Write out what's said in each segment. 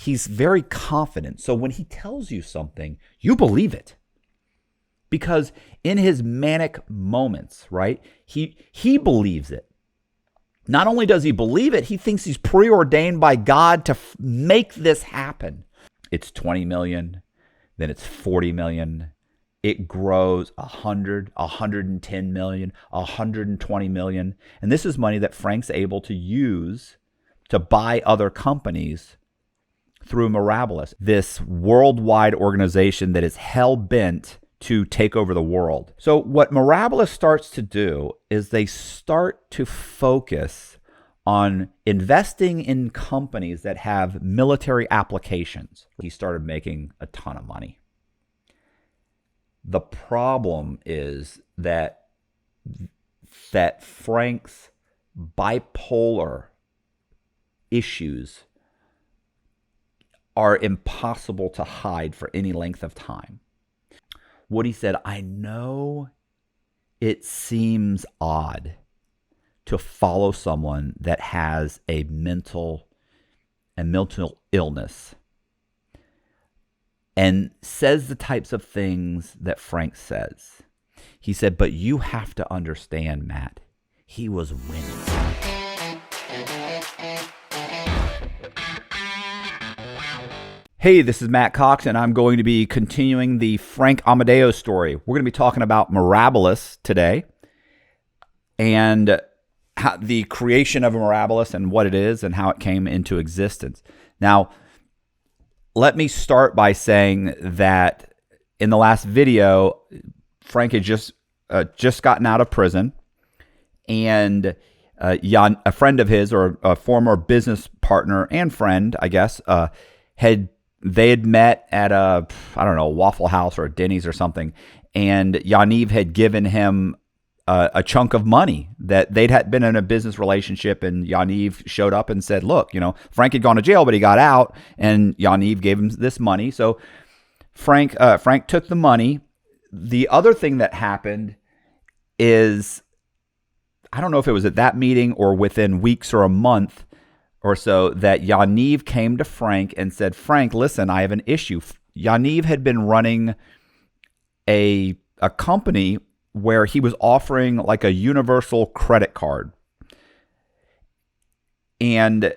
he's very confident. So when he tells you something, you believe it. Because in his manic moments, right, he believes it. Not only does he believe it, he thinks he's preordained by God to make this happen. It's 20 million, then it's 40 million. It grows 100, 110 million, 120 million. And this is money that Frank's able to use to buy other companies through Mirabilis, this worldwide organization that is hell-bent to take over the world. So what Mirabilis starts to do is they start to focus on investing in companies that have military applications. He started making a ton of money. The problem is that Frank's bipolar issues are impossible to hide for any length of time. Woody said, I know it seems odd to follow someone that has a mental illness and says the types of things that Frank says. He said, but you have to understand, Matt, he was winning. Hey, this is Matt Cox, and I'm going to be continuing the Frank Amodeo story. We're going to be talking about Mirabilis today and how the creation of Mirabilis and what it is and how it came into existence. Now, let me start by saying that in the last video, Frank had just gotten out of prison, and a friend of his, or a former business partner and friend, I guess, they had met at a Waffle House or a Denny's or something, and Yaniv had given him a chunk of money that they'd had been in a business relationship, and Yaniv showed up and said, look, Frank had gone to jail, but he got out, and Yaniv gave him this money. So Frank took the money. The other thing that happened is, I don't know if it was at that meeting or within weeks or a month or so, that Yaniv came to Frank and said, Frank, listen, I have an issue. Yaniv had been running a company where he was offering like a universal credit card. And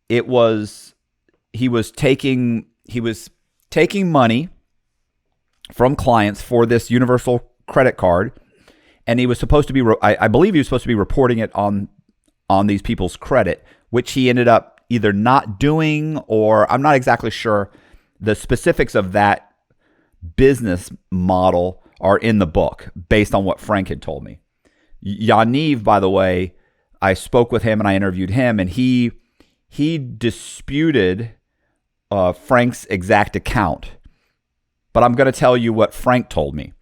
he was taking money from clients for this universal credit card. And he was supposed to be, I believe he was supposed to be reporting it on these people's credit, which he ended up either not doing, or I'm not exactly sure. The specifics of that business model are in the book based on what Frank had told me. Yaniv, by the way, I spoke with him and I interviewed him, and he disputed Frank's exact account. But I'm going to tell you what Frank told me.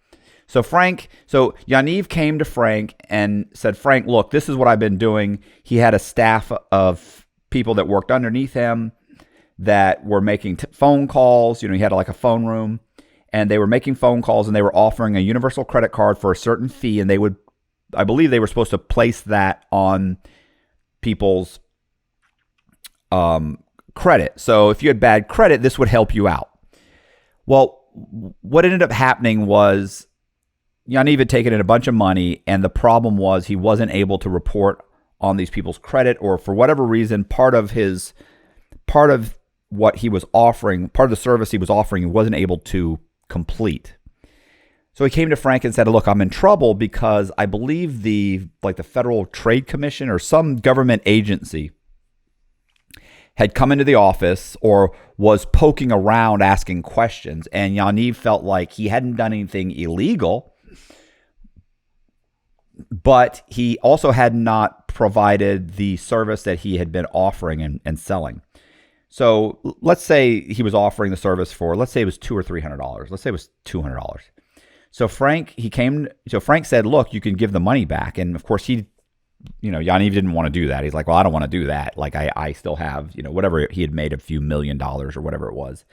So Yaniv came to Frank and said, Frank, look, this is what I've been doing. He had a staff of people that worked underneath him that were making phone calls. He had like a phone room, and they were making phone calls, and they were offering a universal credit card for a certain fee. And I believe they were supposed to place that on people's credit. So if you had bad credit, this would help you out. Well, what ended up happening was, Yaniv had taken in a bunch of money, and the problem was he wasn't able to report on these people's credit, or for whatever reason, part of what he was offering, part of the service he was offering, he wasn't able to complete. So he came to Frank and said, look, I'm in trouble because I believe the Federal Trade Commission or some government agency had come into the office or was poking around asking questions, and Yaniv felt like he hadn't done anything illegal, but he also had not provided the service that he had been offering and selling. So let's say he was offering the service for, let's say it was $200 or $300. Let's say it was $200. So Frank said, look, you can give the money back. And of course Yaniv didn't want to do that. He's like, well, I don't want to do that. Like I still have, whatever he had made, a few $1 million or whatever it was.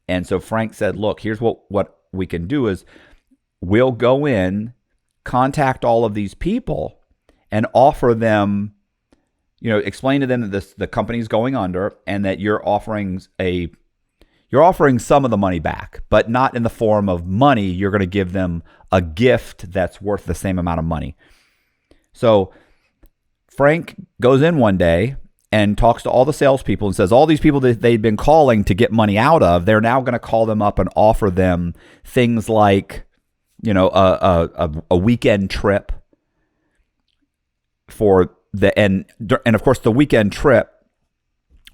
And so Frank said, look, here's what we can do is we'll go in, contact all of these people and offer them, explain to them that the company's going under and that you're offering some of the money back, but not in the form of money. You're going to give them a gift that's worth the same amount of money. So Frank goes in one day and talks to all the salespeople and says all these people that they'd been calling to get money out of, they're now going to call them up and offer them things like, a weekend trip for and of course the weekend trip,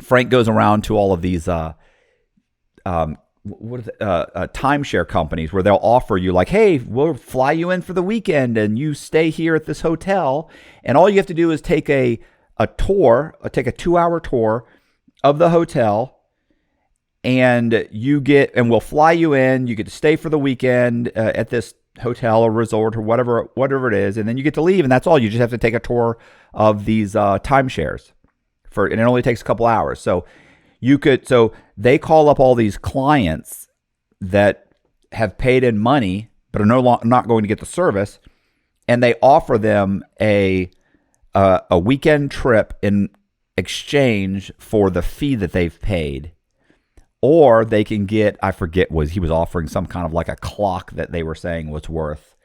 Frank goes around to all of these timeshare companies where they'll offer you like, hey, we'll fly you in for the weekend and you stay here at this hotel, and all you have to do is take a 2-hour tour of the hotel, and we'll fly you in. You get to stay for the weekend at this hotel or resort or whatever it is, and then you get to leave, and that's all. You just have to take a tour of these timeshares and it only takes a couple hours. So they call up all these clients that have paid in money but are not going to get the service, and they offer them a weekend trip in exchange for the fee that they've paid. Or they can get, I forget, he was offering some kind of like a clock that they were saying was worth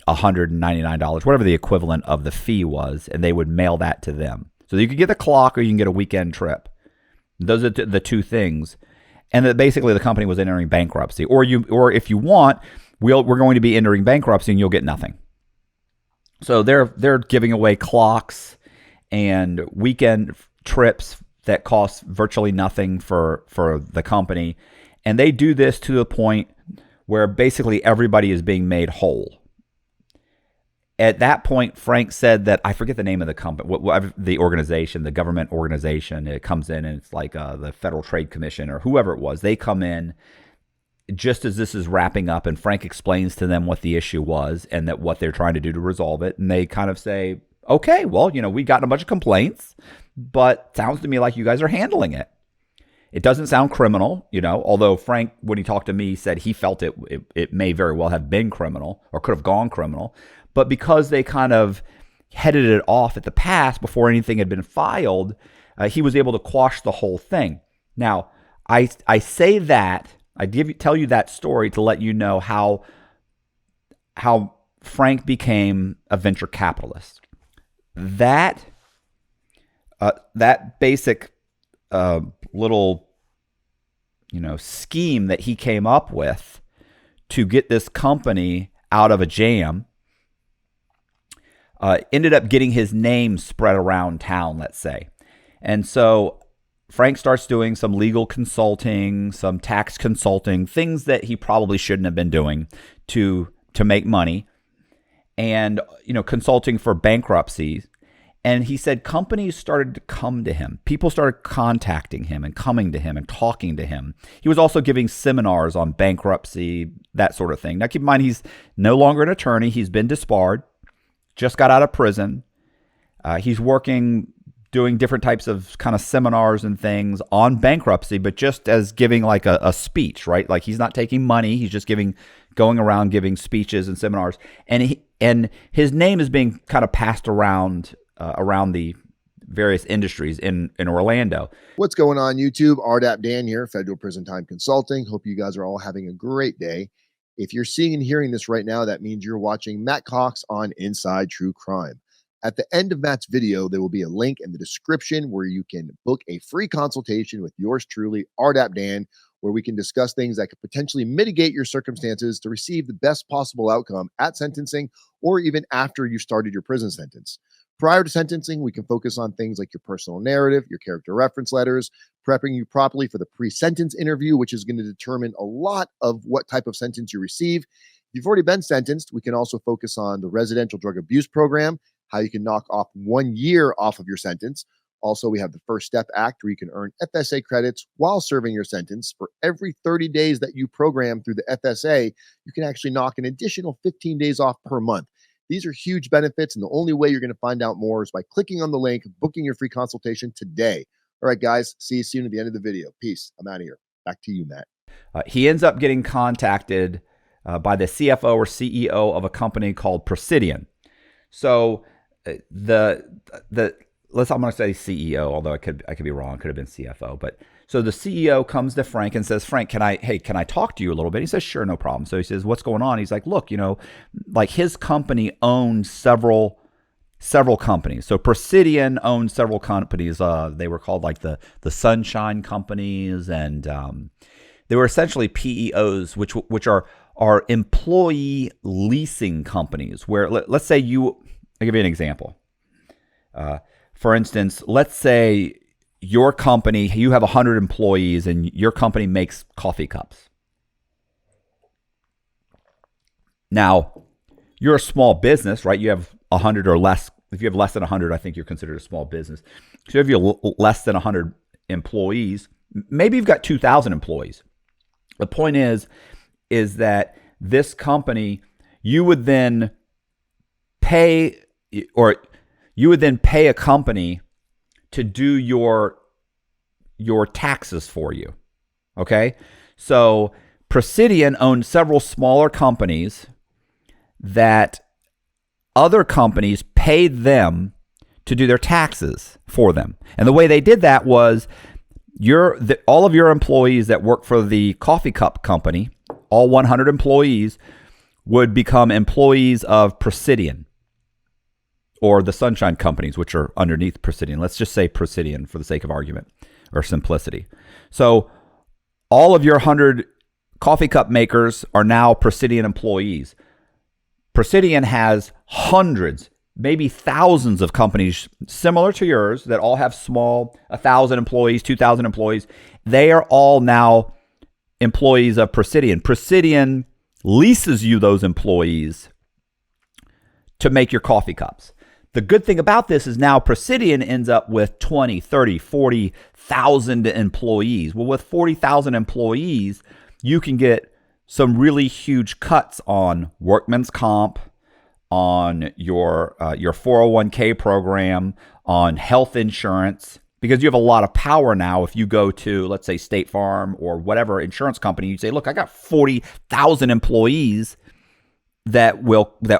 $199, whatever the equivalent of the fee was, and they would mail that to them. So you could get the clock or you can get a weekend trip. Those are the two things. And that basically the company was entering bankruptcy. Or if you want, we're going to be entering bankruptcy and you'll get nothing. So they're giving away clocks and weekend trips that cost virtually nothing for the company. And they do this to the point where basically everybody is being made whole. At that point, Frank said that, I forget the name of the company, the organization, the government organization. It comes in and it's like the Federal Trade Commission or whoever it was. They come in just as this is wrapping up, and Frank explains to them what the issue was and that what they're trying to do to resolve it. And they kind of say, okay, well, we got a bunch of complaints, but sounds to me like you guys are handling it. It doesn't sound criminal, although Frank, when he talked to me, said he felt it may very well have been criminal or could have gone criminal. But because they kind of headed it off at the pass before anything had been filed, he was able to quash the whole thing. Now, I say that, tell you that story to let you know how Frank became a venture capitalist. That basic little scheme that he came up with to get this company out of a jam ended up getting his name spread around town, let's say. And so Frank starts doing some legal consulting, some tax consulting, things that he probably shouldn't have been doing to make money, and consulting for bankruptcies. And he said companies started to come to him. People started contacting him and coming to him and talking to him. He was also giving seminars on bankruptcy, that sort of thing. Now, keep in mind, he's no longer an attorney. He's been disbarred, just got out of prison. He's working, doing different types of kind of seminars and things on bankruptcy, but just as giving like a speech, right? Like he's not taking money. He's just going around giving speeches and seminars. And his name is being kind of passed around the various industries in Orlando. What's going on, YouTube? RDAP Dan here, Federal Prison Time Consulting. Hope you guys are all having a great day. If you're seeing and hearing this right now, that means you're watching Matt Cox on Inside True Crime. At the end of Matt's video, there will be a link in the description where you can book a free consultation with yours truly, RDAP Dan, where we can discuss things that could potentially mitigate your circumstances to receive the best possible outcome at sentencing or even after you started your prison sentence. Prior to sentencing, we can focus on things like your personal narrative, your character reference letters, prepping you properly for the pre-sentence interview, which is going to determine a lot of what type of sentence you receive. If you've already been sentenced, we can also focus on the residential drug abuse program, how you can knock off 1 year off of your sentence. Also, we have the First Step Act where you can earn FSA credits while serving your sentence. For every 30 days that you program through the FSA, you can actually knock an additional 15 days off per month. These are huge benefits, and the only way you're going to find out more is by clicking on the link, booking your free consultation today. All right, guys, see you soon at the end of the video. Peace. I'm out of here. Back to you, Matt. He ends up getting contacted by the CFO or CEO of a company called Presidian. So the I'm going to say CEO, although I could be wrong. It could have been CFO. But so the CEO comes to Frank and says, Frank, can I talk to you a little bit? He says, sure, no problem. So he says, what's going on? He's like, look, like his company owns several companies. So Presidian owned several companies. They were called like the Sunshine Companies, and they were essentially PEOs, which are employee leasing companies. Where let's say I'll give you an example. For instance, let's say your company, you have 100 employees, and your company makes coffee cups. Now, you're a small business, right? You have 100 or less. If you have less than 100, I think you're considered a small business. So if you have less than 100 employees, maybe you've got 2,000 employees. The point is that this company, you would then pay a company to do your taxes for you. Okay? So Presidian owned several smaller companies that other companies paid them to do their taxes for them. And the way they did that was all of your employees that work for the coffee cup company, all 100 employees, would become employees of Presidian, or the Sunshine Companies, which are underneath Presidian. Let's just say Presidian for the sake of argument or simplicity. So all of your 100 coffee cup makers are now Presidian employees. Presidian has hundreds, maybe thousands of companies similar to yours that all have small, 1,000 employees, 2,000 employees. They are all now employees of Presidian. Presidian leases you those employees to make your coffee cups. The good thing about this is now Presidian ends up with 20, 30, 40,000 employees. Well, with 40,000 employees, you can get some really huge cuts on workman's comp, on your 401k program, on health insurance, because you have a lot of power now. If you go to, let's say, State Farm or whatever insurance company, you say, look, I got 40,000 employees that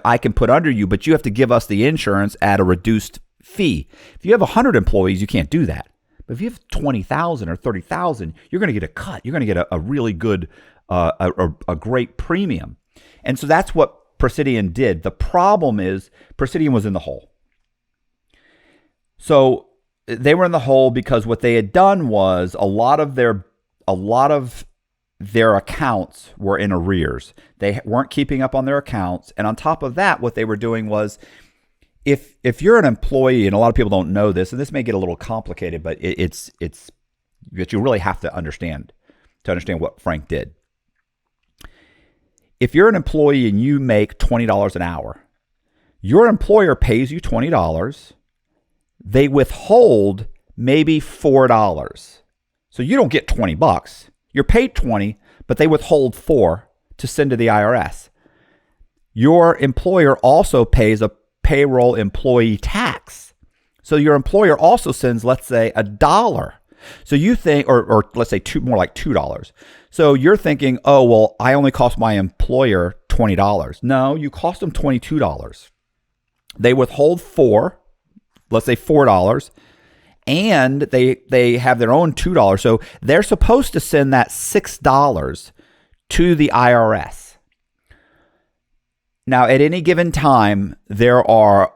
I can put under you, but you have to give us the insurance at a reduced fee. If you have 100 employees, you can't do that. But if you have 20,000 or 30,000, you're going to get a cut. You're going to get a really good, a great premium. And so that's what Presidian did. The problem is Presidian was in the hole. So they were in the hole because what they had done was a lot of their accounts were in arrears. They weren't keeping up on their accounts. And on top of that, what they were doing was, if you're an employee, and a lot of people don't know this, and this may get a little complicated, but it's that you really have to understand what Frank did. If you're an employee and you make $20 an hour, your employer pays you $20. They withhold maybe $4. So you don't get $20. You're paid $20, but they withhold $4 to send to the IRS. Your employer also pays a payroll employee tax. So your employer also sends, let's say, $1. So you think, or let's say more like $2. So you're thinking, oh, well, I only cost my employer $20. No, you cost them $22. They withhold let's say $4, and they have their own $2. So they're supposed to send that $6 to the IRS. Now, at any given time, there are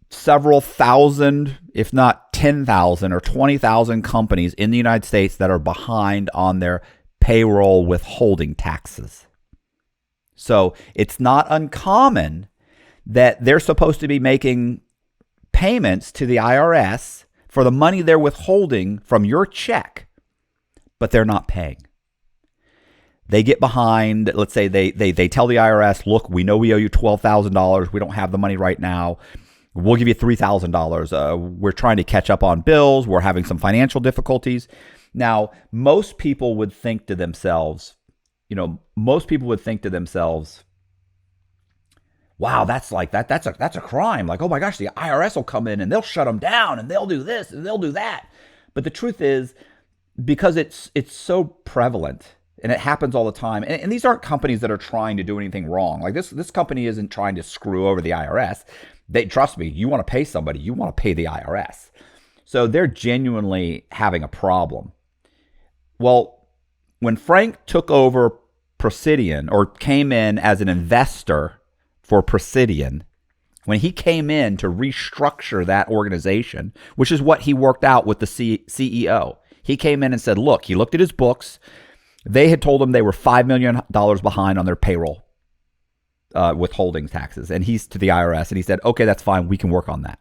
several thousand, if not 10,000 or 20,000 companies in the United States that are behind on their payroll withholding taxes. So it's not uncommon that they're supposed to be making payments to the IRS for the money they're withholding from your check, but they're not paying. They get behind. Let's say they tell the IRS, look, we know we owe you $12,000. We don't have the money right now. We'll give you $3,000. We're trying to catch up on bills. We're having some financial difficulties. Now, most people would think to themselves, wow, that's a crime. Like, oh my gosh, the IRS will come in and they'll shut them down and they'll do this and they'll do that. But the truth is, because it's so prevalent and it happens all the time, and these aren't companies that are trying to do anything wrong. Like this company isn't trying to screw over the IRS. They trust me. You want to pay somebody, you want to pay the IRS. So they're genuinely having a problem. Well, when Frank took over Presidian, or came in as an investor for Presidian, when he came in to restructure that organization, which is what he worked out with the CEO, he came in and said, look, he looked at his books. They had told him they were $5 million behind on their payroll withholding taxes. And he's to the IRS and he said, okay, that's fine. We can work on that.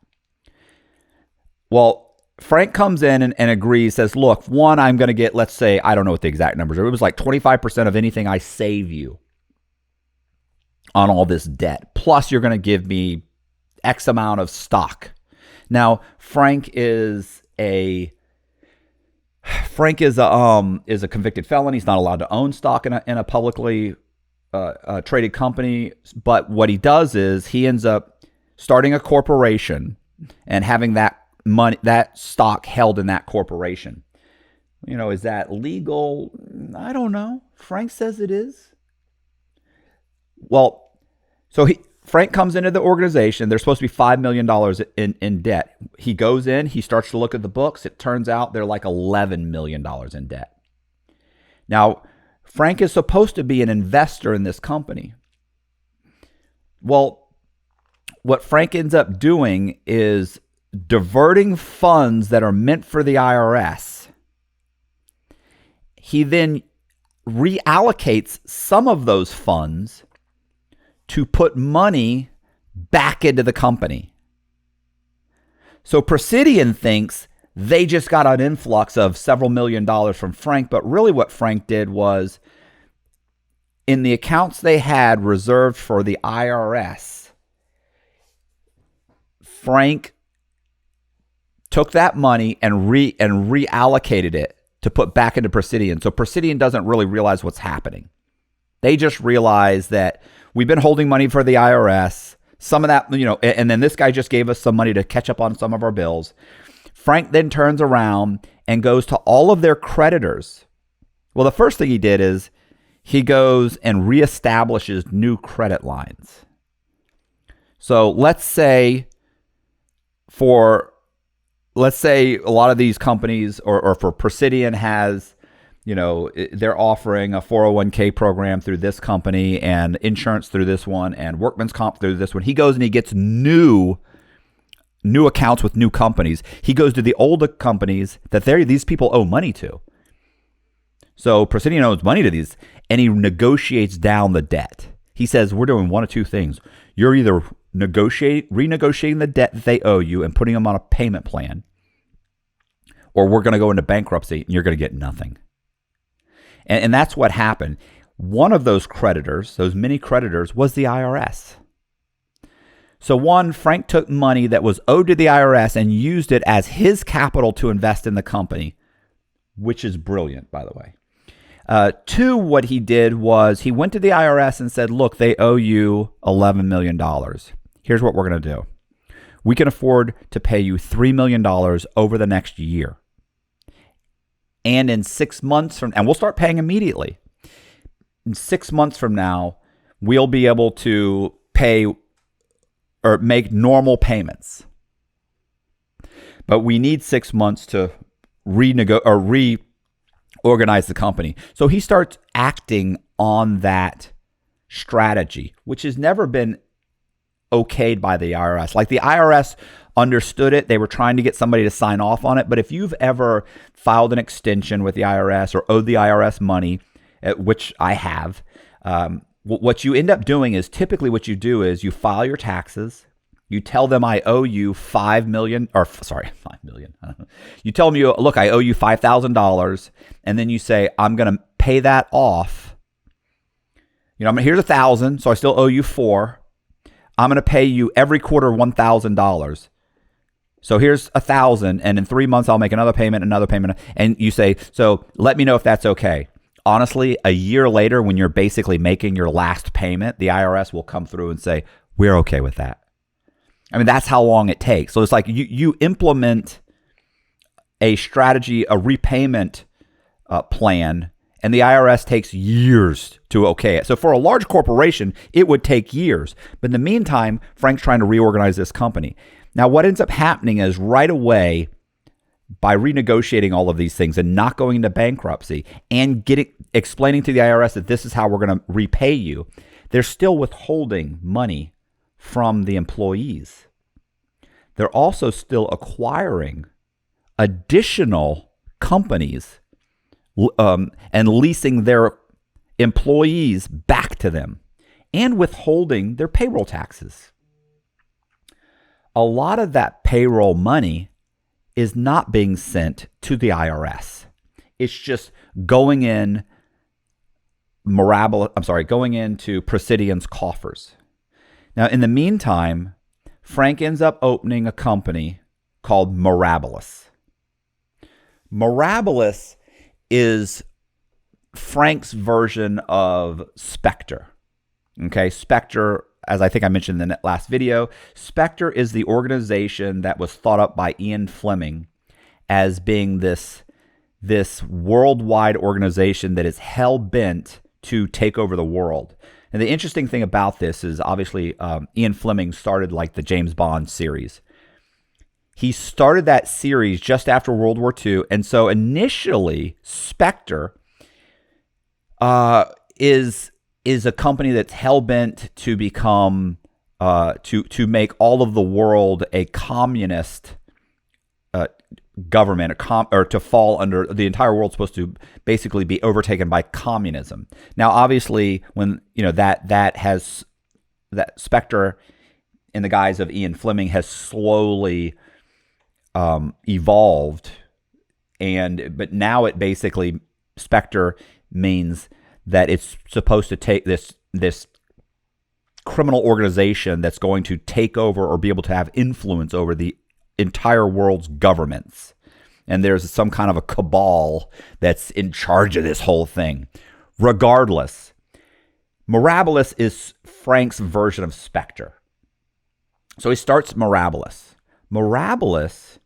Well, Frank comes in and agrees, says, look, one, I'm going to get, let's say, I don't know what the exact numbers are. It was like 25% of anything I save you on all this debt. Plus, you're going to give me X amount of stock. Now, Frank is a convicted felon. He's not allowed to own stock in a publicly traded company. But what he does is he ends up starting a corporation and having that money, that stock held in that corporation. Is that legal? I don't know. Frank says it is. Well, so Frank comes into the organization. They're supposed to be $5 million in debt. He goes in, he starts to look at the books. It turns out they're like $11 million in debt. Now, Frank is supposed to be an investor in this company. Well, what Frank ends up doing is diverting funds that are meant for the IRS. He then reallocates some of those funds to put money back into the company. So Presidian thinks they just got an influx of several $1 million from Frank, but really what Frank did was, in the accounts they had reserved for the IRS, Frank took that money and reallocated it to put back into Presidian. So Presidian doesn't really realize what's happening. They just realize that we've been holding money for the IRS. Some of that, and then this guy just gave us some money to catch up on some of our bills. Frank then turns around and goes to all of their creditors. Well, the first thing he did is he goes and reestablishes new credit lines. So let's say a lot of these companies, or for Presidian has, they're offering a 401k program through this company and insurance through this one and workman's comp through this one. He goes and he gets new accounts with new companies. He goes to the older companies that these people owe money to. So Presidian owes money to these, and he negotiates down the debt. He says, we're doing one of two things. You're either renegotiating the debt that they owe you and putting them on a payment plan, or we're going to go into bankruptcy and you're going to get nothing. And that's what happened. One of those creditors, those many creditors, was the IRS. So Frank took money that was owed to the IRS and used it as his capital to invest in the company, which is brilliant, by the way. Two, what he did was he went to the IRS and said, look, they owe you $11 million. Here's what we're going to do. We can afford to pay you $3 million over the next year. And in 6 months and we'll start paying immediately. In 6 months from now, we'll be able to pay or make normal payments. But we need 6 months to reorganize the company. So he starts acting on that strategy, which has never been okayed by the IRS. Like, the IRS understood it. They were trying to get somebody to sign off on it. But if you've ever filed an extension with the IRS or owed the IRS money, which I have, what you end up doing is, typically what you do is you file your taxes. You tell them I owe you $5 million. You tell them, look, I owe you $5,000. And then you say, I'm going to pay that off. Here's $1,000. So I still owe you $4,000. I'm going to pay you every quarter $1,000. So here's $1,000. And in 3 months, I'll make another payment. And you say, so let me know if that's okay. Honestly, a year later, when you're basically making your last payment, the IRS will come through and say, we're okay with that. I mean, that's how long it takes. So it's like you implement a strategy, a repayment plan, and the IRS takes years to okay it. So for a large corporation, it would take years. But in the meantime, Frank's trying to reorganize this company. Now, what ends up happening is right away, by renegotiating all of these things and not going into bankruptcy and explaining to the IRS that this is how we're going to repay you, they're still withholding money from the employees. They're also still acquiring additional companies and leasing their employees back to them and withholding their payroll taxes. A lot of that payroll money is not being sent to the IRS. It's just going into Presidian's coffers. Now, in the meantime, Frank ends up opening a company called Mirabilis. Mirabilis is Frank's version of Spectre. Okay, Spectre, as I think I mentioned in the last video, Spectre is the organization that was thought up by Ian Fleming as being this worldwide organization that is hell-bent to take over the world. And the interesting thing about this is obviously Ian Fleming started like the James Bond series. He started that series just after World War II, and so initially Spectre is a company that's hell-bent to become to make all of the world a communist government, or to fall under the entire world's supposed to basically be overtaken by communism. Now, obviously, when that Spectre, in the guise of Ian Fleming, has slowly evolved, but now it basically Spectre means that it's supposed to take this criminal organization that's going to take over or be able to have influence over the entire world's governments. And there's some kind of a cabal that's in charge of this whole thing. Regardless, Mirabilis is Frank's version of Spectre. So he starts Mirabilis. Mirabilis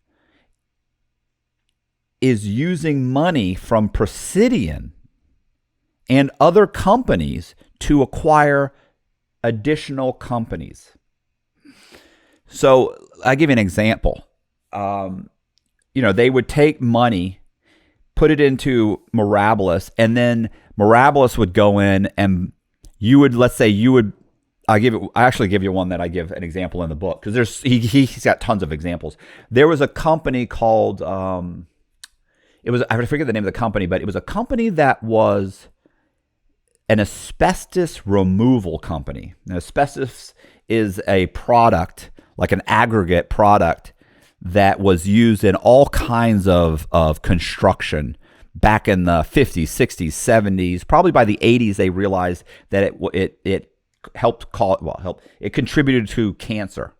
is using money from Presidian and other companies to acquire additional companies. So I'll give you an example. They would take money, put it into Mirabilis, and then Mirabilis would go in and I actually give you one that I give an example in the book, because he's got tons of examples. There was a company called, I forget the name of the company, but it was a company that was an asbestos removal company. Now, asbestos is a product, like an aggregate product, that was used in all kinds of construction back in the 50s, 60s, 70s. Probably by the 80s, they realized that it it contributed to cancer.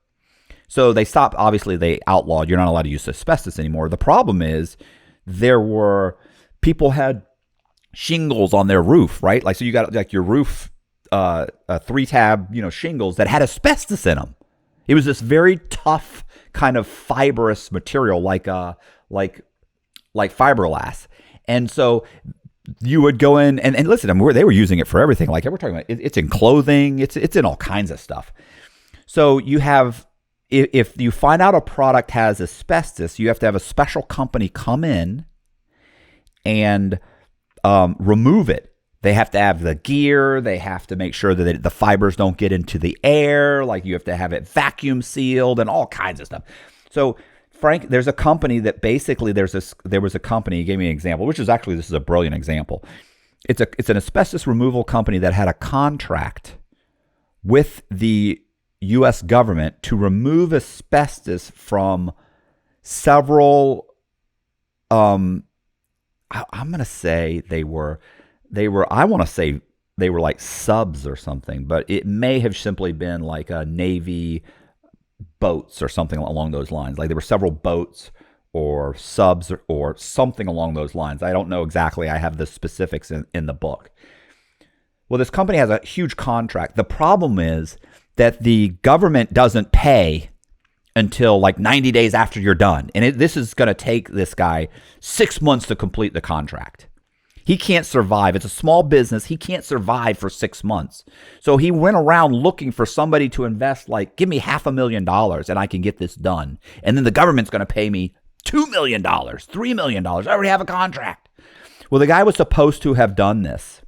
So they stopped, obviously they outlawed, you're not allowed to use asbestos anymore. The problem is people had shingles on their roof, right? Like, so you got like your roof, 3-tab, shingles that had asbestos in them. It was this very tough kind of fibrous material, like fiberglass. And so you would go in and listen, they were using it for everything. Like we're talking about, it's in clothing, it's in all kinds of stuff. So you have, if you find out a product has asbestos, you have to have a special company come in and remove it. They have to have the gear. They have to make sure that the fibers don't get into the air. Like, you have to have it vacuum sealed and all kinds of stuff. So Frank, there's a company that basically there was a company, he gave me an example, which is actually, this is a brilliant example. It's an asbestos removal company that had a contract with the U.S. government to remove asbestos from several, I'm going to say they were like subs or something, but it may have simply been like a Navy boats or something along those lines. Like there were several boats or subs or something along those lines. I don't know exactly. I have the specifics in the book. Well, this company has a huge contract. The problem is that the government doesn't pay until like 90 days after you're done. And this is going to take this guy 6 months to complete the contract. He can't survive. It's a small business. He can't survive for 6 months. So he went around looking for somebody to invest, like, give me $500,000 and I can get this done. And then the government's going to pay me $2 million, $3 million. I already have a contract. Well, the guy was supposed to have done this.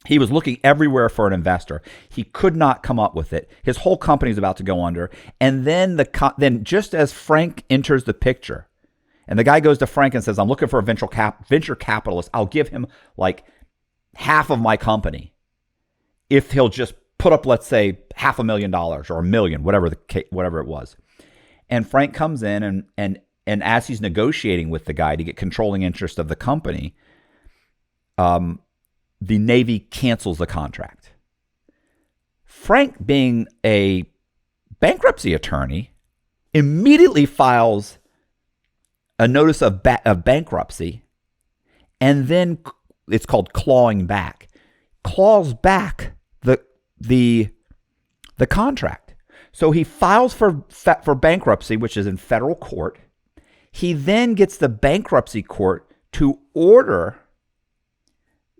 He was looking everywhere for an investor. He could not come up with it. His whole company is about to go under. And then just as Frank enters the picture, and the guy goes to Frank and says, I'm looking for a venture capitalist. I'll give him like half of my company if he'll just put up, let's say, $500,000 or $1 million, whatever it was. And Frank comes in and as he's negotiating with the guy to get controlling interest of the company, the Navy cancels the contract. Frank, being a bankruptcy attorney, immediately files a notice of bankruptcy, and then it's called clawing back. Claws back the contract. So he files for bankruptcy, which is in federal court. He then gets the bankruptcy court to order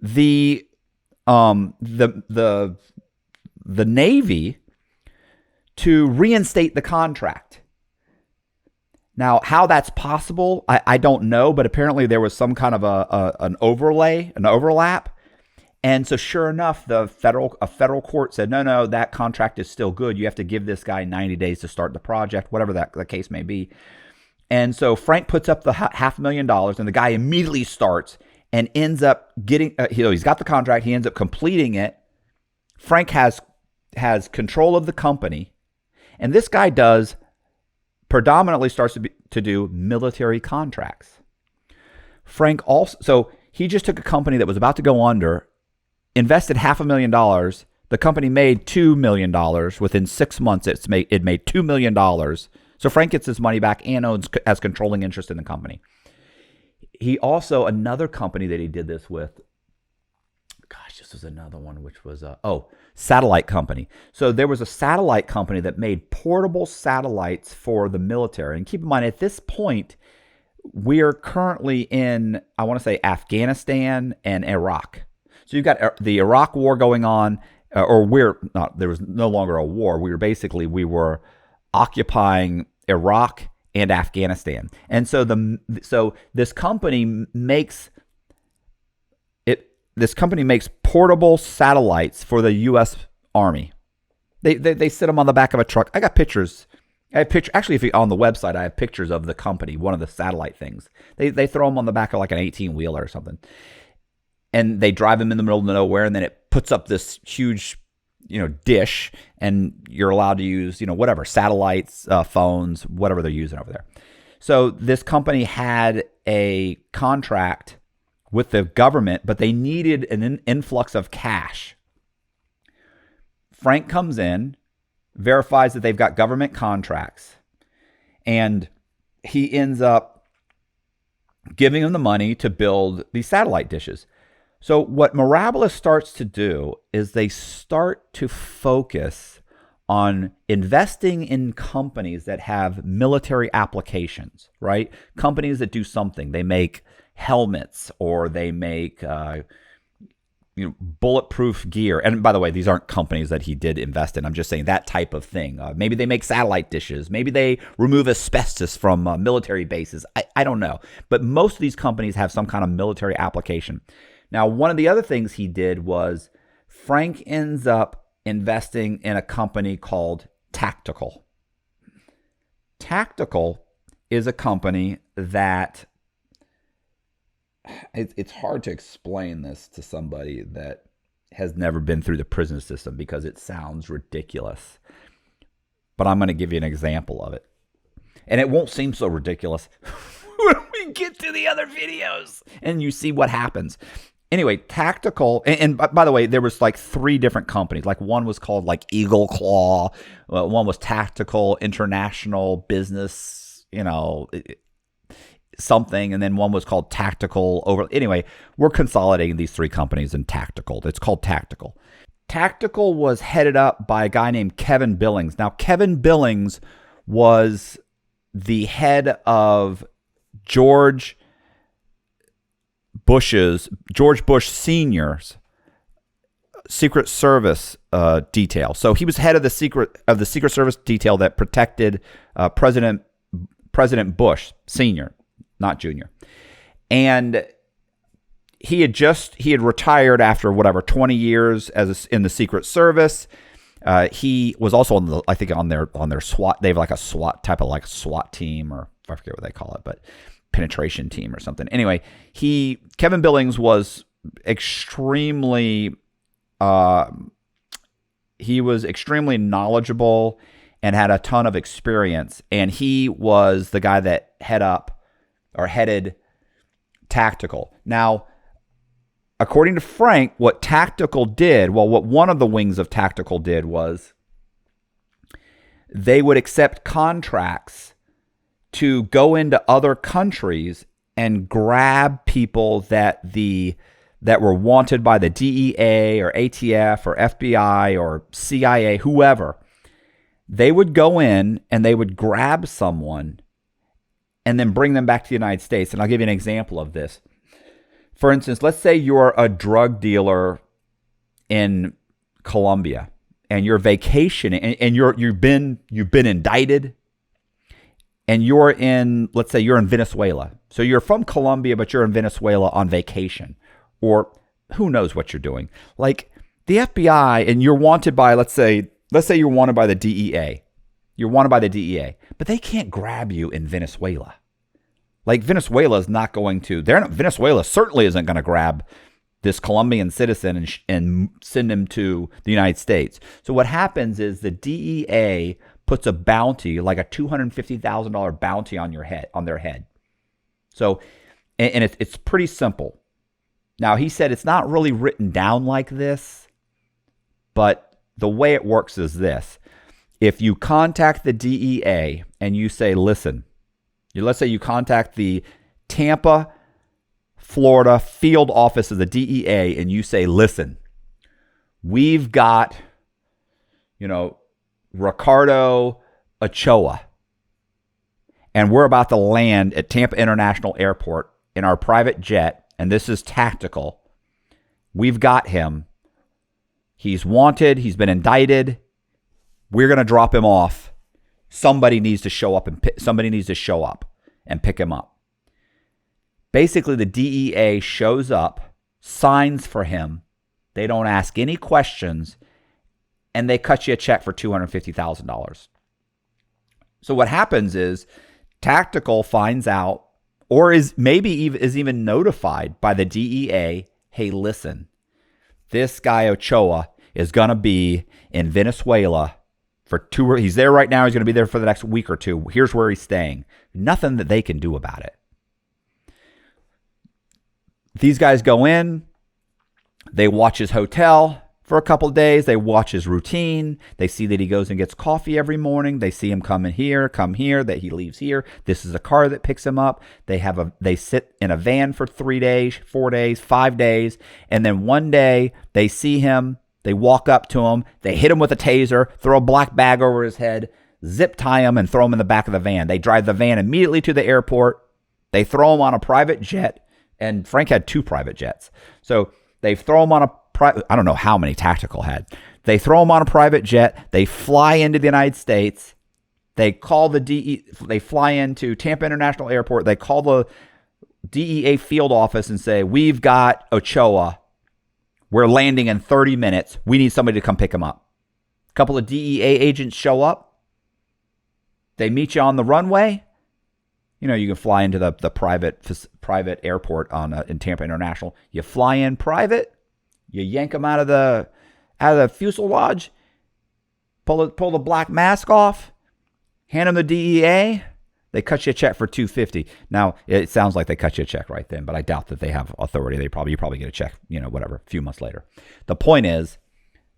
the Navy to reinstate the contract. Now, how that's possible, I don't know, but apparently there was some kind of an overlap. And so sure enough, a federal court said, no, that contract is still good. You have to give this guy 90 days to start the project, whatever the case may be. And so Frank puts up the $500,000, and the guy immediately starts and ends up getting, he's got the contract. He ends up completing it. Frank has control of the company. And this guy predominantly starts to do military contracts. Frank also, so he just took a company that was about to go under, invested $500,000. The company made $2 million. Within 6 months, it made $2 million. So Frank gets his money back and has controlling interest in the company. He also, another company that he did this with, this was another one, which was, satellite company. So there was a satellite company that made portable satellites for the military. And keep in mind, at this point, we're currently in, I want to say, Afghanistan and Iraq. So you've got the Iraq war going on, there was no longer a war. We were occupying Iraq and Afghanistan. And so this company makes portable satellites for the U.S. Army. They sit them on the back of a truck. I got pictures. Actually, on the website, I have pictures of the company, one of the satellite things. They throw them on the back of like an 18-wheeler or something. And they drive them in the middle of nowhere, and then it puts up this huge, dish, and you're allowed to use, whatever, satellites, phones, whatever they're using over there. So this company had a contract with the government, but they needed an influx of cash. Frank comes in, verifies that they've got government contracts, and he ends up giving them the money to build these satellite dishes. So what Mirabilis starts to do is they start to focus on investing in companies that have military applications, right? Companies that do something. They make helmets, or they make bulletproof gear. And by the way, these aren't companies that he did invest in. I'm just saying that type of thing. Maybe they make satellite dishes. Maybe they remove asbestos from military bases. I don't know. But most of these companies have some kind of military application. Now, one of the other things he did was Frank ends up investing in a company called Tactical. Tactical is a company that it's hard to explain this to somebody that has never been through the prison system because it sounds ridiculous. But I'm going to give you an example of it. And it won't seem so ridiculous when we get to the other videos and you see what happens. Anyway, Tactical, and by the way, there was like 3 different companies. Like one was called like Eagle Claw. One was Tactical International Business, something, and then one was called Tactical Over. Anyway, we're consolidating these 3 companies in Tactical. It's called Tactical. Tactical was headed up by a guy named Kevin Billings. Now, Kevin Billings was the head of George George Bush Sr.'s Secret Service detail. So he was head of the Secret Service detail that protected President Bush Sr., not Jr. And he had retired after 20 years in the Secret Service. He was also on their SWAT. They have like a SWAT type of like SWAT team, or I forget what they call it, but penetration team or something. Anyway, Kevin Billings was extremely knowledgeable and had a ton of experience. And he was the guy that headed Tactical. Now, according to Frank, what one of the wings of Tactical did was they would accept contracts to go into other countries and grab people that were wanted by the DEA or ATF or FBI or CIA, whoever. They would go in and they would grab someone and then bring them back to the United States. And I'll give you an example of this. For instance, let's say you're a drug dealer in Colombia and you're vacationing and you've been indicted, and let's say you're in Venezuela. So you're from Colombia, but you're in Venezuela on vacation, or who knows what you're doing. Like the FBI, and you're wanted by, let's say you're wanted by the DEA. You're wanted by the DEA, but they can't grab you in Venezuela. Like Venezuela certainly isn't going to grab this Colombian citizen and send him to the United States. So what happens is the DEA puts a bounty, like a $250,000 bounty on their head. So, and it's pretty simple. Now, he said it's not really written down like this, but the way it works is this. If you contact the DEA and you say, listen, let's say you contact the Tampa, Florida field office of the DEA and you say, listen, we've got, Ricardo Ochoa, and we're about to land at Tampa International Airport in our private jet, and this is Tactical. We've got him. He's wanted. He's been indicted. We're going to drop him off. Somebody needs to show up and pick him up. Basically, the DEA shows up, signs for him. They don't ask any questions, and they cut you a check for $250,000. So what happens is Tactical finds out, or is even notified by the DEA, hey, listen, this guy Ochoa is going to be in Venezuela he's there right now. He's going to be there for the next week or two. Here's where he's staying. Nothing that they can do about it. These guys go in. They watch his hotel for a couple of days. They watch his routine. They see that he goes and gets coffee every morning. They see him come here, that he leaves here. This is a car that picks him up. They sit in a van for 3 days, 4 days, 5 days. And then one day they see him. They walk up to him, they hit him with a taser, throw a black bag over his head, zip tie him, and throw him in the back of the van. They drive the van immediately to the airport. They throw him on a private jet, and Frank had 2 private jets. So they throw him on I don't know how many Tactical had. They throw him on a private jet. They fly into the United States. They fly into Tampa International Airport. They call the DEA field office and say, we've got Ochoa. We're landing in 30 minutes. We need somebody to come pick him up. A couple of DEA agents show up. They meet you on the runway. You can fly into the private airport in Tampa International. You fly in private. You yank them out of the fuselage. Pull the black mask off. Hand them the DEA. They cut you a check for $250. Now, it sounds like they cut you a check right then, but I doubt that they have authority. You probably get a check, a few months later. The point is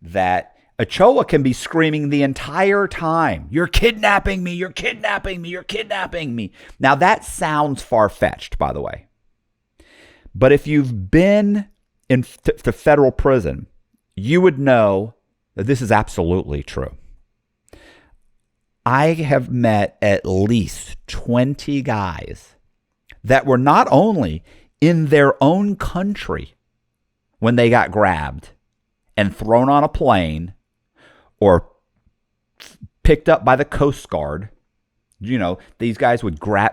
that Ochoa can be screaming the entire time, "You're kidnapping me, you're kidnapping me, you're kidnapping me." Now, that sounds far-fetched, by the way. But if you've been in to federal prison, you would know that this is absolutely true. I have met at least 20 guys that were not only in their own country when they got grabbed and thrown on a plane or picked up by the Coast Guard. You know, these guys would grab.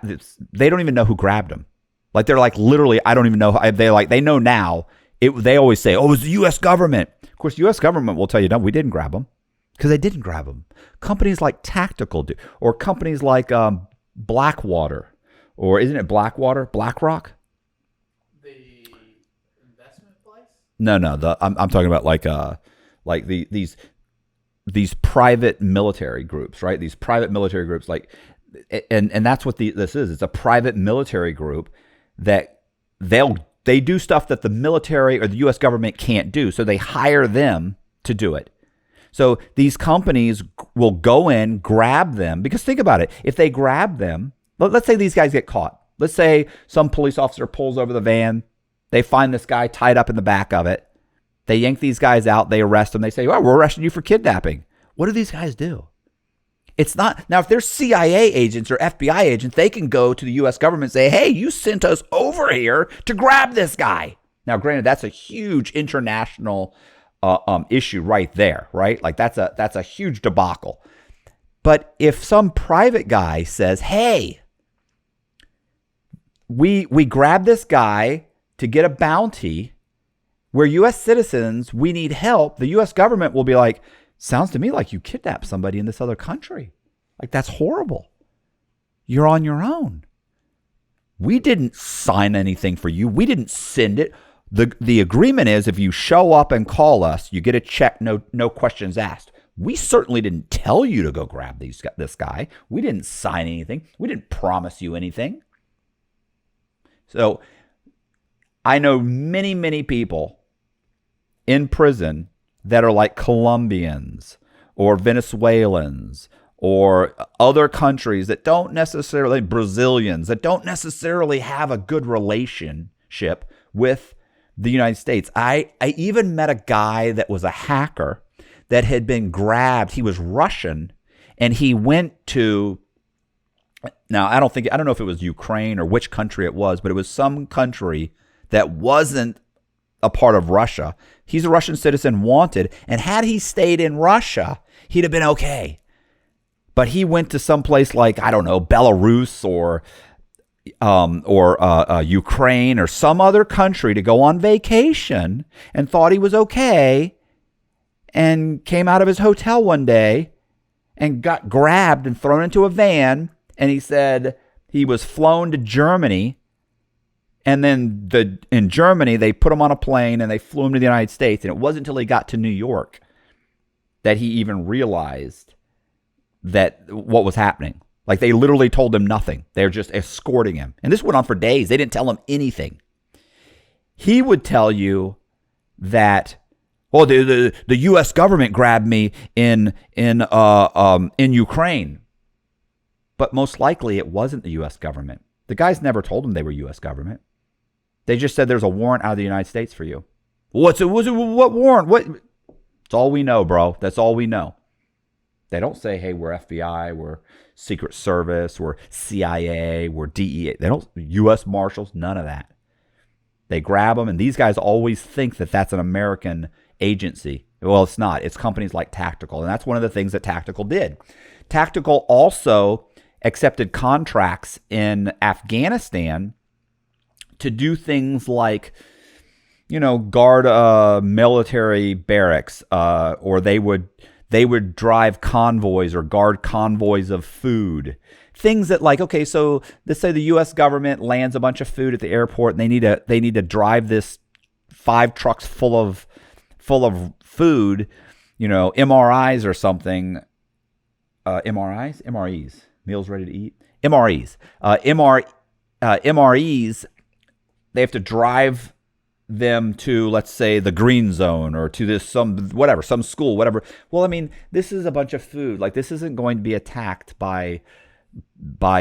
They don't even know who grabbed them. Like, they're like, literally, I don't even know. They know now. They always say, oh, it was the U.S. government. Of course, the U.S. government will tell you, no, we didn't grab them, because they didn't grab them. Companies like Tactical do, or companies like Blackwater, or isn't it Blackwater? BlackRock? The investment place? No. I'm talking about these private military groups, right? These private military groups, and that's what this is. It's a private military group that they do stuff that the military or the U.S. government can't do, so they hire them to do it. So these companies will go in, grab them, because think about it. If they grab them, let's say these guys get caught. Let's say some police officer pulls over the van. They find this guy tied up in the back of it. They yank these guys out. They arrest them. They say, well, we're arresting you for kidnapping. What do these guys do? It's not. Now, if they're CIA agents or FBI agents, they can go to the U.S. government and say, hey, you sent us over here to grab this guy. Now, granted, that's a huge international issue right there, right? Like, that's a huge debacle. But if some private guy says, hey, we grabbed this guy to get a bounty, we're U.S. citizens, we need help, the U.S. government will be like, sounds to me like you kidnapped somebody in this other country. Like, that's horrible. You're on your own. We didn't sign anything for you. We didn't send it. The agreement is, if you show up and call us, you get a check, no questions asked. We certainly didn't tell you to go grab this guy. We didn't sign anything. We didn't promise you anything. So I know many, many people in prison that are like Colombians or Venezuelans or other countries that don't necessarily, Brazilians, that don't necessarily have a good relationship with the United States. I even met a guy that was a hacker that had been grabbed. He was Russian, and he went to, now I don't know if it was Ukraine or which country it was, but it was some country that wasn't a part of Russia. He's a Russian citizen, wanted, and had he stayed in Russia, he'd have been okay. But he went to some place like, I don't know, Belarus or Ukraine or some other country to go on vacation, and thought he was okay, and came out of his hotel one day and got grabbed and thrown into a van. And he said he was flown to Germany. And then in Germany, they put him on a plane and they flew him to the United States. And it wasn't until he got to New York that he even realized that what was happening. Like, they literally told him nothing. They're just escorting him. And this went on for days. They didn't tell him anything. He would tell you that, well, the U.S. government grabbed me in Ukraine. But most likely it wasn't the U.S. government. The guys never told him they were U.S. government. They just said there's a warrant out of the United States for you. What warrant? What? That's all we know, bro. That's all we know. They don't say, hey, we're FBI, we're Secret Service, we're CIA, we're DEA. They don't, U.S. Marshals, none of that. They grab them, and these guys always think that that's an American agency. Well, it's not. It's companies like Tactical, and that's one of the things that Tactical did. Tactical also accepted contracts in Afghanistan to do things like, guard military barracks, or they would drive convoys or guard convoys of food. Things that, like, okay, so let's say the U.S. government lands a bunch of food at the airport, and they need to drive this 5 trucks full of food, MRIs or something. MREs, meals ready to eat. MREs, they have to drive them to, let's say, the green zone or to some school, whatever. Well, I mean, this is a bunch of food. Like, this isn't going to be attacked by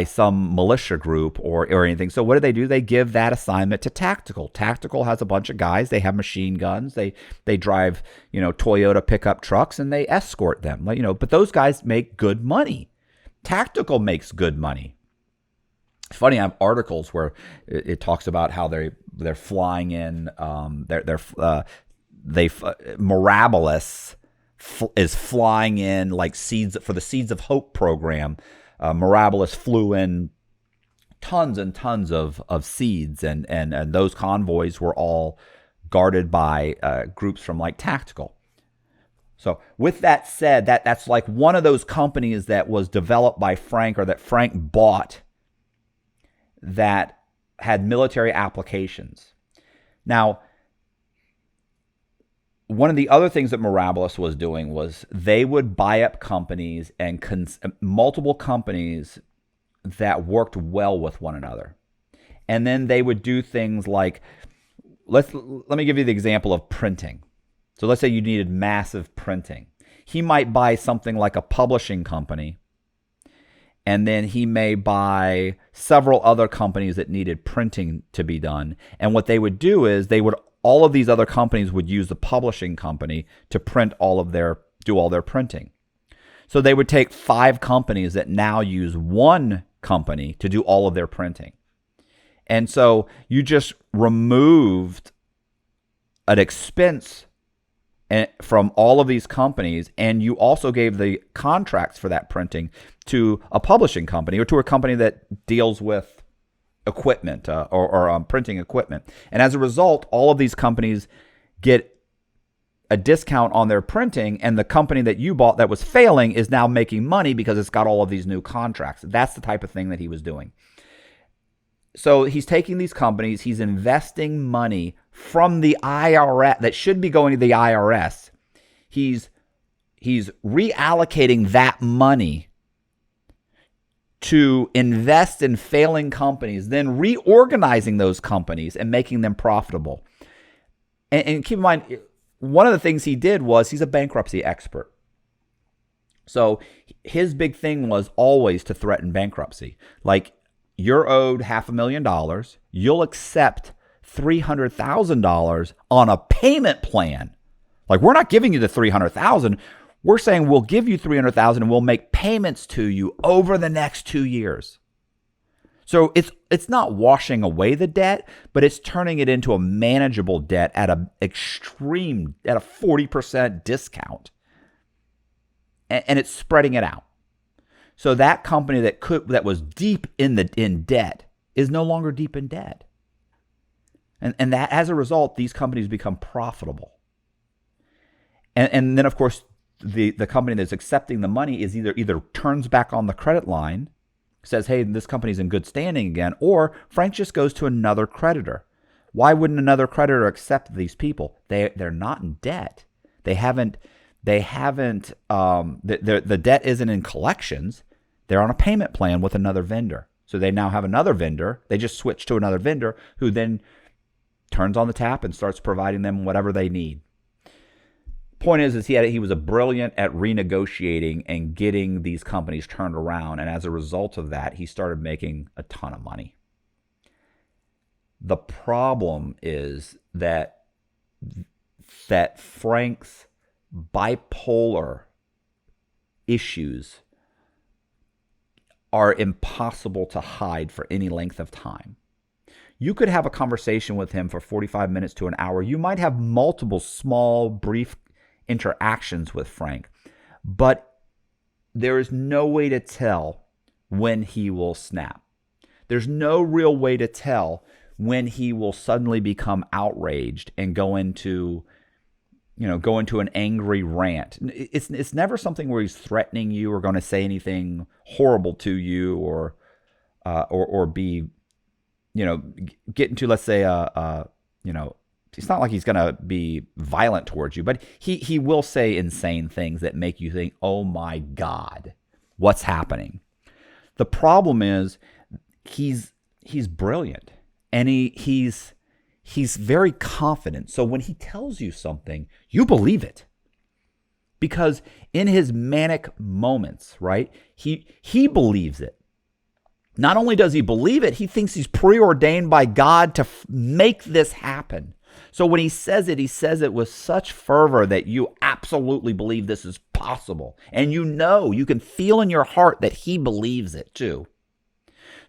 some militia group or anything. So what do? They give that assignment to Tactical. Tactical has a bunch of guys. They have machine guns. They drive, Toyota pickup trucks, and they escort them. But those guys make good money. Tactical makes good money. It's funny. I have articles where it talks about how they're flying in. Mirabilis is flying in like seeds for the Seeds of Hope program. Mirabilis flew in tons and tons of seeds, and those convoys were all guarded by groups from like Tactical. So with that said, that's like one of those companies that was developed by Frank, or that Frank bought, that had military applications. Now, one of the other things that Mirabilis was doing was they would buy up companies and multiple companies that worked well with one another. And then they would do things like, let me give you the example of printing. So let's say you needed massive printing. He might buy something like a publishing company, and then he may buy several other companies that needed printing to be done. And what they would do is all of these other companies would use the publishing company to do all their printing. So they would take 5 companies that now use one company to do all of their printing. And so you just removed an expense from all of these companies, and you also gave the contracts for that printing to a publishing company, or to a company that deals with equipment or printing equipment. And as a result, all of these companies get a discount on their printing, and the company that you bought that was failing is now making money because it's got all of these new contracts. That's the type of thing that he was doing. So he's taking these companies, he's investing money from the IRS that should be going to the IRS. He's reallocating that money to invest in failing companies, then reorganizing those companies and making them profitable. And keep in mind, one of the things he did was he's a bankruptcy expert. So his big thing was always to threaten bankruptcy. Like, you're owed $500,000. You'll accept $300,000 on a payment plan. Like, we're not giving you the $300,000. We're saying we'll give you $300,000 and we'll make payments to you over the next 2 years. So it's not washing away the debt, but it's turning it into a manageable debt at a 40% discount. And it's spreading it out. So that company that was deep in debt is no longer deep in debt. And that, as a result, these companies become profitable. And then, of course, the company that's accepting the money is either turns back on the credit line, says, hey, this company's in good standing again, or Frank just goes to another creditor. Why wouldn't another creditor accept these people? They're not in debt. The debt isn't in collections. They're on a payment plan with another vendor. So they now have another vendor. They just switch to another vendor who then turns on the tap and starts providing them whatever they need. Point is he was brilliant at renegotiating and getting these companies turned around, and as a result of that, he started making a ton of money. The problem is that Frank's bipolar issues are impossible to hide for any length of time. You could have a conversation with him for 45 minutes to an hour. You might have multiple small, brief interactions with Frank, but there is no way to tell when he will snap. There's no real way to tell when he will suddenly become outraged and go into an angry rant. It's never something where he's threatening you or going to say anything horrible to you or be, get into, let's say, it's not like he's going to be violent towards you, but he will say insane things that make you think, oh my God, what's happening? The problem is he's brilliant, and he's very confident. So when he tells you something, you believe it. Because in his manic moments, right, he believes it. Not only does he believe it, he thinks he's preordained by God to make this happen. So when he says it with such fervor that you absolutely believe this is possible. And you can feel in your heart that he believes it too.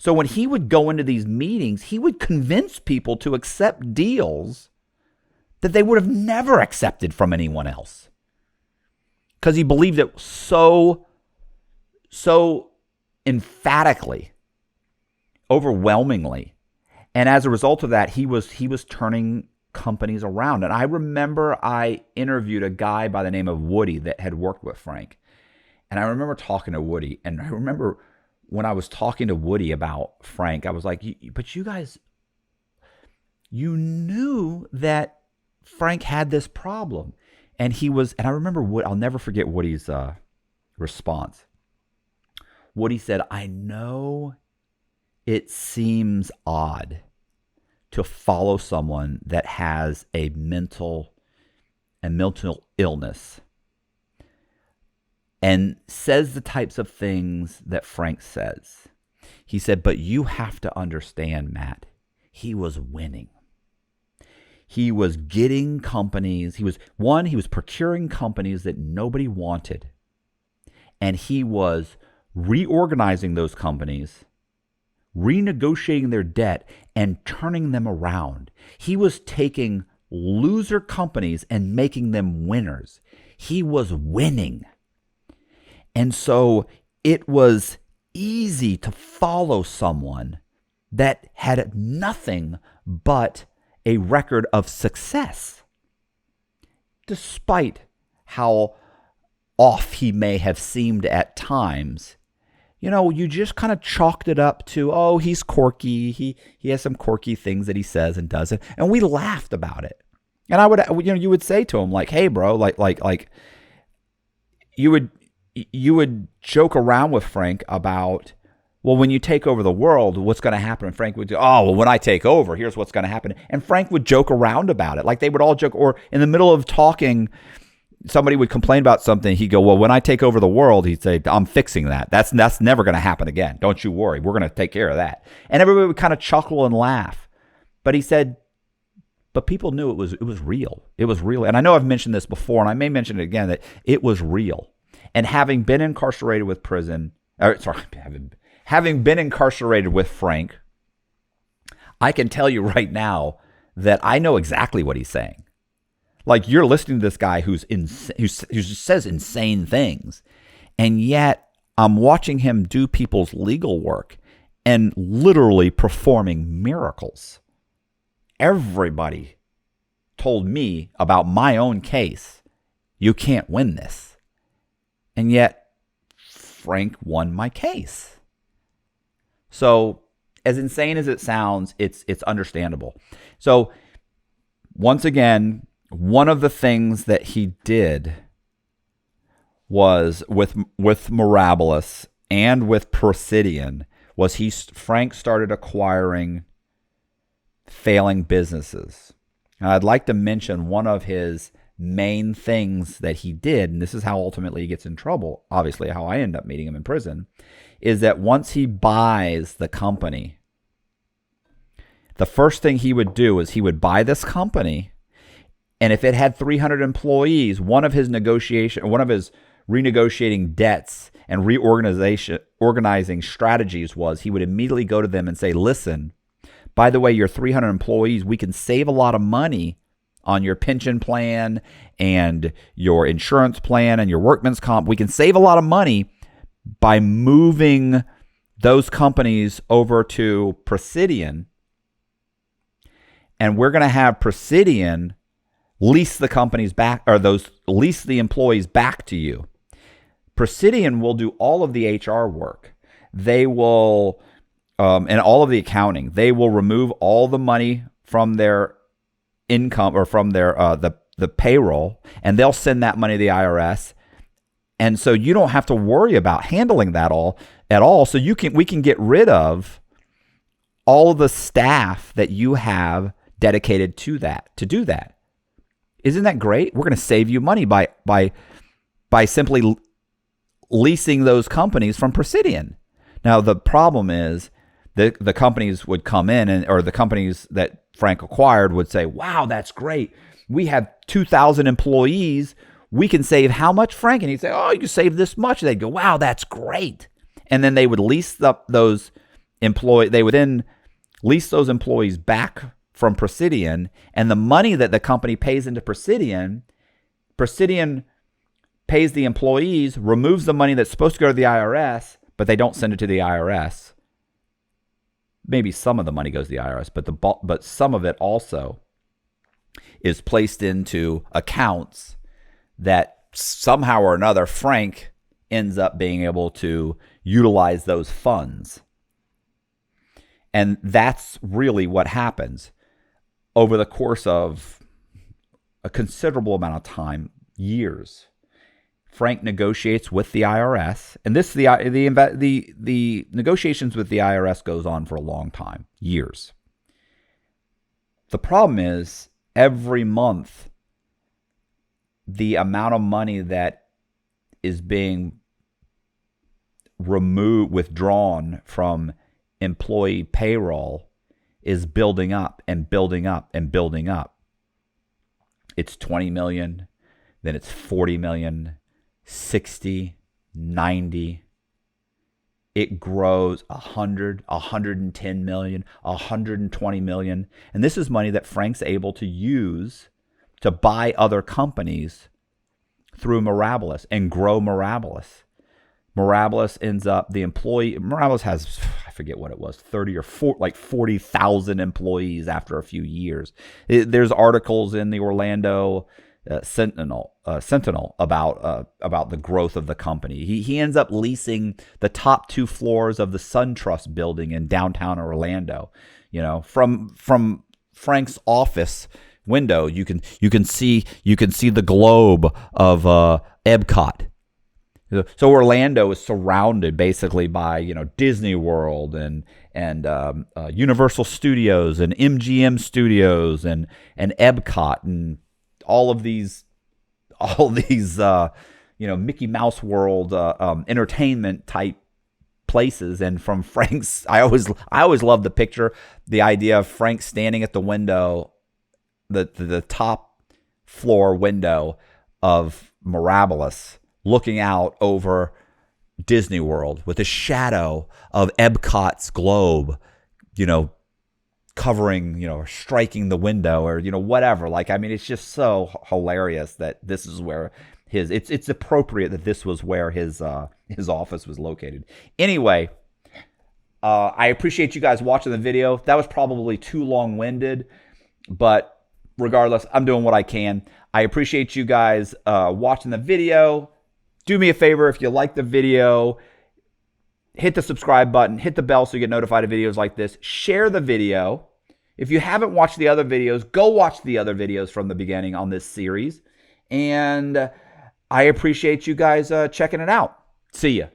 So when he would go into these meetings, he would convince people to accept deals that they would have never accepted from anyone else, because he believed it so emphatically, overwhelmingly. And as a result of that, he was turning companies around. And I remember I interviewed a guy by the name of Woody that had worked with Frank. And I remember talking to Woody, and I remember when I was talking to Woody about Frank, I was like, but you guys, you knew that Frank had this problem. And I remember I'll never forget Woody's response. Woody said, I know it seems odd to follow someone that has a mental illness and says the types of things that Frank says. He said, but you have to understand, Matt, he was winning. He was getting companies. He was procuring companies that nobody wanted. And he was reorganizing those companies, renegotiating their debt, and turning them around. He was taking loser companies and making them winners. He was winning. And so it was easy to follow someone that had nothing but a record of success, despite how off he may have seemed at times. You just kind of chalked it up to, oh, he's quirky. He has some quirky things that he says and does it. And we laughed about it. And you would say to him, like, hey, bro, like you would joke around with Frank about, well, when you take over the world, what's going to happen? And Frank would go, oh, well, when I take over, here's what's going to happen. And Frank would joke around about it. Like they would all joke, or in the middle of talking, somebody would complain about something. He'd go, well, when I take over the world, he'd say, I'm fixing that. That's never going to happen again. Don't you worry. We're going to take care of that. And everybody would kind of chuckle and laugh. But he said, but people knew it was real. It was real. And I know I've mentioned this before, and I may mention it again, that it was real. And having been incarcerated with having been incarcerated with Frank, I can tell you right now that I know exactly what he's saying. Like, you're listening to this guy who says insane things, and yet I'm watching him do people's legal work and literally performing miracles. Everybody told me about my own case, you can't win this. And yet, Frank won my case. So, as insane as it sounds, it's understandable. So, once again, one of the things that he did was with Mirabilis and with Presidian was Frank started acquiring failing businesses. And I'd like to mention one of his main things that he did, and this is how ultimately he gets in trouble, obviously how I end up meeting him in prison, is that once he buys the company, the first thing he would do is he would buy this company, and if it had 300 employees, one of his renegotiating debts and organizing strategies was he would immediately go to them and say, listen, by the way, your 300 employees, we can save a lot of money on your pension plan and your insurance plan and your workman's comp. We can save a lot of money by moving those companies over to Presidian. And we're going to have Presidian lease the companies back, or lease the employees back to you. Presidian will do all of the HR work. They will, and all of the accounting. They will remove all the money from their income or from their the payroll, and they'll send that money to the IRS. And so you don't have to worry about handling that at all. So we can get rid of all the staff that you have dedicated to do that. Isn't that great? We're going to save you money by simply leasing those companies from Presidian. Now the problem is the companies would come in, or the companies that Frank acquired would say, wow, that's great. We have 2,000 employees. We can save how much, Frank? And he'd say, oh, you can save this much. They'd go, wow, that's great. And then they would lease those they would then lease those employees back from Presidian, and the money that the company pays into Presidian pays the employees, removes the money that's supposed to go to the IRS, but they don't send it to the IRS. Maybe some of the money goes to the IRS, but some of it also is placed into accounts that somehow or another Frank ends up being able to utilize those funds. And that's really what happens over the course of a considerable amount of time, years. Frank negotiates with the IRS, and the negotiations with the IRS goes on for a long time, years. The problem is every month the amount of money that is being withdrawn from employee payroll is building up and building up and building up. It's 20 million, then it's 40 million, 60, 90. It grows 100, 110 million, 120 million. And this is money that Frank's able to use to buy other companies through Mirabilis and grow Mirabilis. Mirabilis ends up, Mirabilis has, I forget what it was, 30 or 40,000 employees after a few years. There's articles in the Orlando Sentinel about the growth of the company. He ends up leasing the top 2 floors of the SunTrust building in downtown Orlando. From Frank's office window, you can see the globe of Epcot. So Orlando is surrounded basically by Disney World and Universal Studios and MGM Studios and Epcot and all these Mickey Mouse World entertainment type places. And from Frank's, I always loved the picture, the idea of Frank standing at the window, the top floor window of Mirabilis, looking out over Disney World with the shadow of Epcot's globe, covering, or striking the window, or whatever. It's just so hilarious that this is where it's appropriate that this was where his office was located. Anyway, I appreciate you guys watching the video. That was probably too long-winded, but regardless, I'm doing what I can. I appreciate you guys watching the video. Do me a favor, if you like the video, hit the subscribe button, hit the bell so you get notified of videos like this. Share the video. If you haven't watched the other videos, go watch the other videos from the beginning on this series. And I appreciate you guys checking it out. See ya.